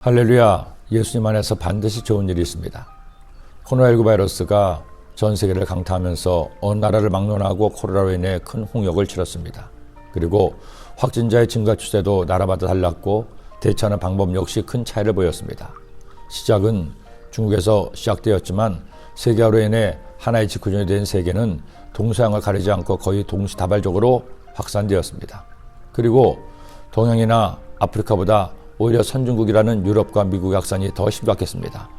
할렐루야, 예수님 안에서 반드시 좋은 일이 있습니다. 코로나19 바이러스가 전 세계를 강타하면서 어느 나라를 막론하고 코로나로 인해 큰 홍역을 치렀습니다. 그리고 확진자의 증가 추세도 나라마다 달랐고 대처하는 방법 역시 큰 차이를 보였습니다. 시작은 중국에서 시작되었지만 세계화로 인해 하나의 지구촌이 된 세계는 동서양을 가리지 않고 거의 동시다발적으로 확산되었습니다. 그리고 동양이나 아프리카보다 오히려 선진국이라는 유럽과 미국의 확산이 더 심각했습니다.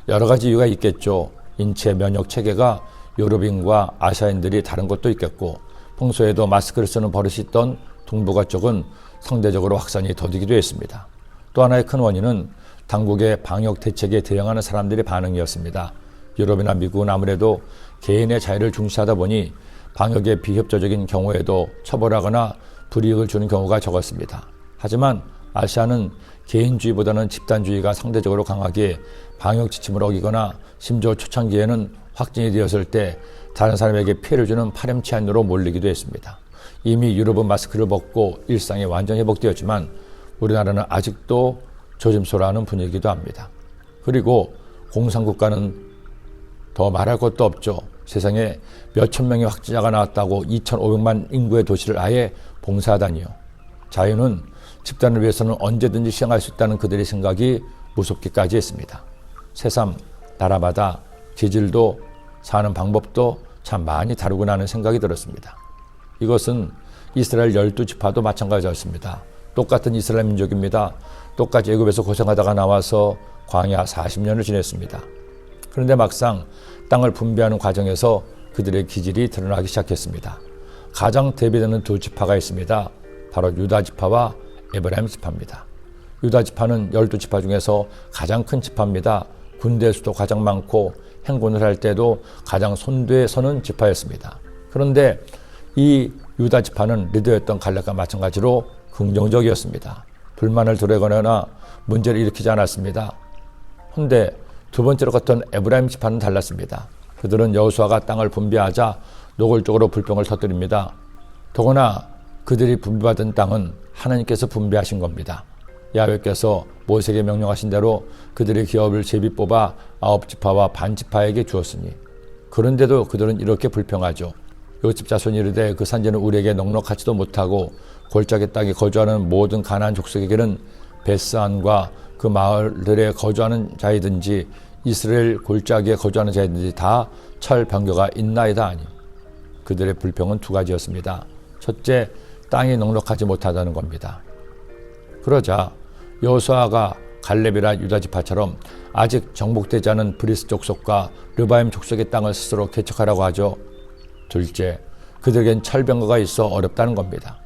여러 가지 이유가 있겠죠. 인체 면역 체계가 유럽인과 아시아인들이 다른 것도 있겠고, 평소에도 마스크를 쓰는 버릇이 있던 동북아 쪽은 상대적으로 확산이 더디기도 했습니다. 또 하나의 큰 원인은 당국의 방역 대책에 대응하는 사람들의 반응이었습니다. 유럽이나 미국은 아무래도 개인의 자유를 중시하다 보니 방역에 비협조적인 경우에도 처벌하거나 불이익을 주는 경우가 적었습니다. 하지만 아시아는 개인주의보다는 집단주의가 상대적으로 강하기에 방역 지침을 어기거나 심지어 초창기에는 확진이 되었을 때 다른 사람에게 피해를 주는 파렴치한으로 몰리기도 했습니다. 이미 유럽은 마스크를 벗고 일상이 완전히 회복되었지만 우리나라는 아직도 조심스러워하는 분위기도 합니다. 그리고 공산국가는 더 말할 것도 없죠. 세상에 몇천 명의 확진자가 나왔다고 2,500만 인구의 도시를 아예 봉쇄하다니요. 자유는 집단을 위해서는 언제든지 시행할 수 있다는 그들의 생각이 무섭기까지 했습니다. 새삼 나라마다 기질도 사는 방법도 참 많이 다르구나 하는 생각이 들었습니다. 이것은 이스라엘 12지파도 마찬가지였습니다. 똑같은 이스라엘 민족입니다. 똑같이 애굽에서 고생하다가 나와서 광야 40년을 지냈습니다. 그런데 막상 땅을 분배하는 과정에서 그들의 기질이 드러나기 시작했습니다. 가장 대비되는 두 지파가 있습니다. 바로 유다 지파와 에브라임 지파입니다. 유다 지파는 12지파 중에서 가장 큰 지파입니다. 군대 수도 가장 많고 행군을 할 때도 가장 선두에 서는 지파였습니다. 그런데 이 유다 지파는 리더였던 갈렙과 마찬가지로 긍정적이었습니다. 불만을 드러내거나 문제를 일으키지 않았습니다. 그런데 두 번째로 갔던 에브라임 지파는 달랐습니다. 그들은 여호수아가 땅을 분배하자 노골적으로 불평을 터뜨립니다. 더구나 그들이 분배받은 땅은 하나님께서 분배하신 겁니다. 야훼께서 모세에게 명령하신 대로 그들의 기업을 제비 뽑아 9지파와 반지파에게 주었으니, 그런데도 그들은 이렇게 불평하죠. 요셉 자손이 이르되 그 산지는 우리에게 넉넉하지도 못하고 골짜기 땅에 거주하는 모든 가나안 족속에게는 베스안과 그 마을들에 거주하는 자이든지 이스라엘 골짜기에 거주하는 자이든지 다 철병거가 있나이다 하니. 그들의 불평은 두 가지였습니다. 첫째, 땅이 넉넉하지 못하다는 겁니다. 그러자 여호수아가 갈렙이라 유다 지파처럼 아직 정복되지 않은 브리스 족속과 르바임 족속의 땅을 스스로 개척하라고 하죠. 둘째, 그들에겐 철병거가 있어 어렵다는 겁니다.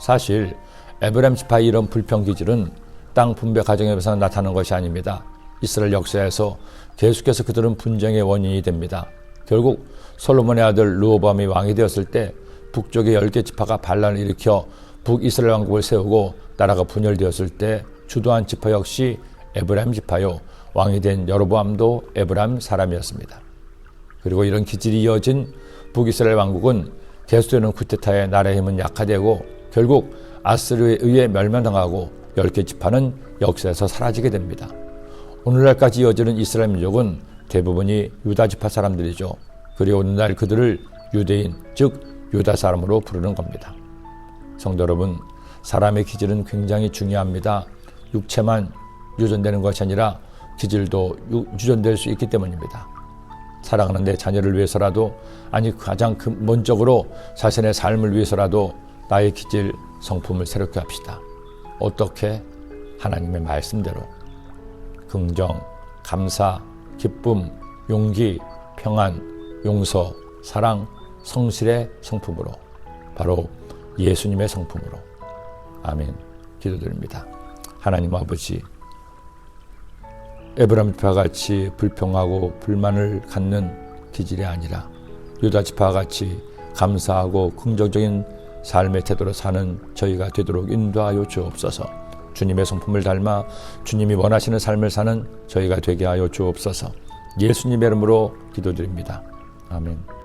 사실 에브라임 지파의 이런 불평 기질은 땅 분배 과정에서 나타나는 것이 아닙니다. 이스라엘 역사에서 계속해서 그들은 분쟁의 원인이 됩니다. 결국 솔로몬의 아들 르호보암이 왕이 되었을 때 북쪽의 10개 지파가 반란을 일으켜 북이스라엘 왕국을 세우고 나라가 분열되었을 때 주도한 지파 역시 에브라임 지파요, 왕이 된 여로보암도 에브라임 사람이었습니다. 그리고 이런 기질이 이어진 북이스라엘 왕국은 계속되는 쿠데타에 나라의 힘은 약화되고 결국 아스르에 의해 멸망당하고 10개 지파는 역사에서 사라지게 됩니다. 오늘날까지 이어지는 이스라엘 민족은 대부분이 유다 지파 사람들이죠. 그리고 오늘날 그들을 유대인, 즉 유다 사람으로 부르는 겁니다. 성도 여러분, 사람의 기질은 굉장히 중요합니다. 육체만 유전되는 것이 아니라 기질도 유전될 수 있기 때문입니다. 사랑하는 내 자녀를 위해서라도, 아니 가장 근본적으로 자신의 삶을 위해서라도 나의 기질, 성품을 새롭게 합시다. 어떻게? 하나님의 말씀대로. 긍정, 감사, 기쁨, 용기, 평안, 용서, 사랑, 성실의 성품으로, 바로 예수님의 성품으로. 아멘. 기도드립니다. 하나님 아버지, 에브라임 지파가 같이 불평하고 불만을 갖는 기질이 아니라 유다 지파와 같이 감사하고 긍정적인 삶의 태도로 사는 저희가 되도록 인도하여 주옵소서. 주님의 성품을 닮아 주님이 원하시는 삶을 사는 저희가 되게 하여 주옵소서. 예수님의 이름으로 기도드립니다. 아멘.